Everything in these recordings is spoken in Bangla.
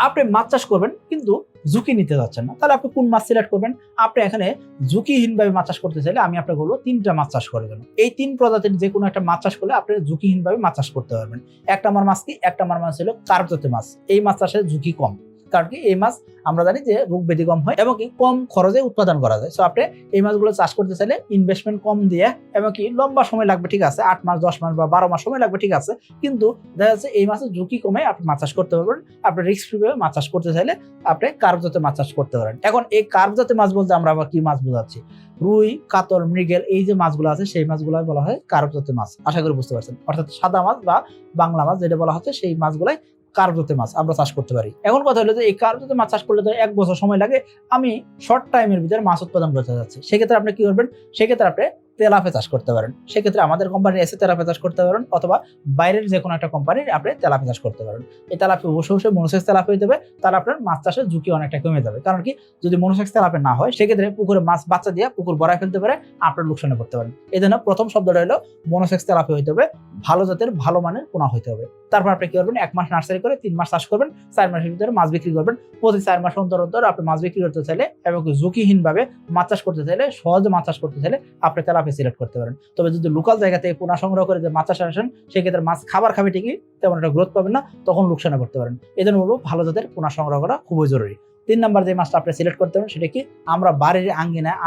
আপনি মাছ চাষ করবেন কিন্তু ঝুঁকি নিতে যাচ্ছেন না, তাহলে আপনি কোন মাছ সিলেক্ট করবেন? আপনি এখানে ঝুঁকিহীনভাবে মাছ চাষ করতে চাইলে আমি আপনাকে বলবো 3টা মাছ চাষ করার জন্য। এই 3 প্রজাতির যে কোনো একটা মাছ চাষ করলে আপনি ঝুঁকিহীনভাবে মাছ চাষ করতে পারবেন। 1 নম্বর মাছ কি? 1 নম্বর মাছ হলো কার্প জাতীয় মাছ। এই মাছ চাষের ঝুঁকি কম, কারণ কি এই মাছ আমরা জানি যে রোগ ব্যাধি কম হয় এবং কি কম খরচে উৎপাদন করা যায়। সো আপনি এই মাছগুলো চাষ করতে চাইলে ইনভেস্টমেন্ট কম দিয়ে এবং কি লম্বা সময় লাগবে, ঠিক আছে, 8 মাস 10 মাস বা 12 মাস সময় লাগবে, ঠিক আছে, কিন্তু দেখা যাচ্ছে এই মাছের ঝুঁকি কমে আপনি মাছ চাষ করতে পারবেন। আপনি রিস্ক ফ্রি ভাবে মাছ চাষ করতে চাইলে আপনি কার্প জাতীয় মাছ চাষ করতে পারেন। এখন এই কার্প জাতীয় মাছ বলতে আমরা আবার কি মাছ বোঝাচ্ছি? রুই, কাতল, মৃগেল, এই যে মাছগুলো আছে সেই মাছগুলো বলা হয় কার্প জাতীয় মাছ। আশা করি বুঝতে পারছেন। অর্থাৎ সাদা মাছ বা বাংলা মাছ যেটা বলা হচ্ছে সেই মাছগুলাই কার্প জাতীয় মাছ আমরা চাষ করতে পারি। এখন কথা হলো যে এই কার্প জাতীয় মাছ চাষ করলে তো 1 বছর সময় লাগে, আমি শর্ট টাইমের ভিতরে মাছ উৎপাদন করতে যাচ্ছি। সেক্ষেত্রে আপনি কি করবেন? সেক্ষেত্রে আপনি তেলাপিয়া চাষ করতে পারেন। সেক্ষেত্রে আমাদের কোম্পানির এসে তেলাপিয়া চাষ করতে পারেন, অথবা বাইরের যে কোনো একটা কোম্পানির আপনি তেলাপিয়া চাষ করতে পারেন। এই তেলাপিয়া অবশ্যই মনোসেক্স তেলাপিয়া হতে হবে, তাহলে আপনার মাছ চাষের ঝুঁকি অনেকটা কমে যাবে। কারণ কি যদি মনোসেক্স তেলাপিয়া না হয় সেক্ষেত্রে পুকুরে মাছ বাচ্চা দিয়ে পুকুর ভরায় ফেলতে পারে, আপনার লোকসানে পড়তে পারেন। এই জন্য প্রথম শব্দটা হলো মনোসেক্স তেলাপিয়া হতে হবে, ভালো জাতের ভালো মানের পোনা হতে হবে। তারপর আপনি কি করবেন? 1 মাস নার্সারি করে 3 মাস চাষ করবেন, 4 মাসের ভিতরে মাছ বিক্রি করবেন। প্রতি 4 মাস অন্তর অন্তর আপনি মাছ বিক্রি করতে চাইলে এবং ঝুঁকিহীনভাবে মাছ চাষ করতে চাইলে, সহজে মাছ চাষ করতে চাইলে আপনি তেলাপিয়া সিলেক্ট করতে পারেন। তবে যদি লোকাল জায়গা থেকে পোনা সংগ্রহ করে যে মাছ চাষে আসেন সেক্ষেত্রে মাছ খাবার খাবে ঠিকই, তেমন একটা গ্রোথ পাবেন না, তখন লোকসানে পড়তে পারেন। এই জন্য বলবো ভালো জাতের পোনা সংগ্রহ করা খুবই জরুরি। 3 নাম্বার যে মাছটা আপনি সিলেক্ট করতে পারেন সেটা কি? আমরা বাড়ির আঙ্গিনায়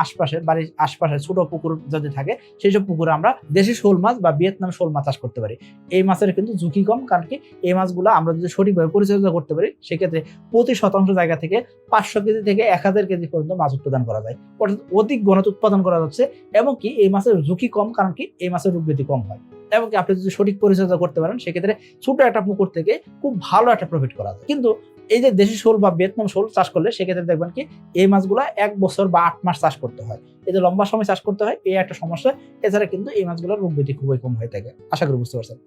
বাড়ির আশপাশে ছোট পুকুর যদি থাকে সেই সব পুকুরে আমরা দেশি শোল মাছ বা ভিয়েতনাম শোল মাছ চাষ করতে পারি। এই মাছের কিন্তু ঝুঁকি কম, কারণ কি এই মাছগুলো আমরা যদি সঠিকভাবে পরিচর্যা করতে পারি সেক্ষেত্রে প্রতি শতাংশ জায়গা থেকে 500 কেজি থেকে 1000 কেজি পর্যন্ত মাছ উৎপাদন করা যায়। অর্থাৎ অধিক ঘনত্ব উৎপাদন করা যাচ্ছে এবং কি এই মাছের ঝুঁকি কম, কারণ কি এই মাছের রোগ ব্যাধি কম হয়। এবং কি আপনি যদি সঠিক পরিচর্যা করতে পারেন সেক্ষেত্রে ছোট একটা পুকুর থেকে খুব ভালো একটা প্রফিট করা যায়। কিন্তু এই যে দেশি শোল বা ভিয়েতনাম শোল চাষ করলে সেক্ষেত্রে দেখবেন কি এই মাছগুলা 1 বছর বা 8 মাস চাষ করতে হয়। এই যে লম্বা সময় চাষ করতে হয়, এই একটা সমস্যা। এছাড়া কিন্তু এই মাছগুলোর রোগ ব্যাধি খুবই কম হয়ে থাকে। আশা করি বুঝতে পারছেন।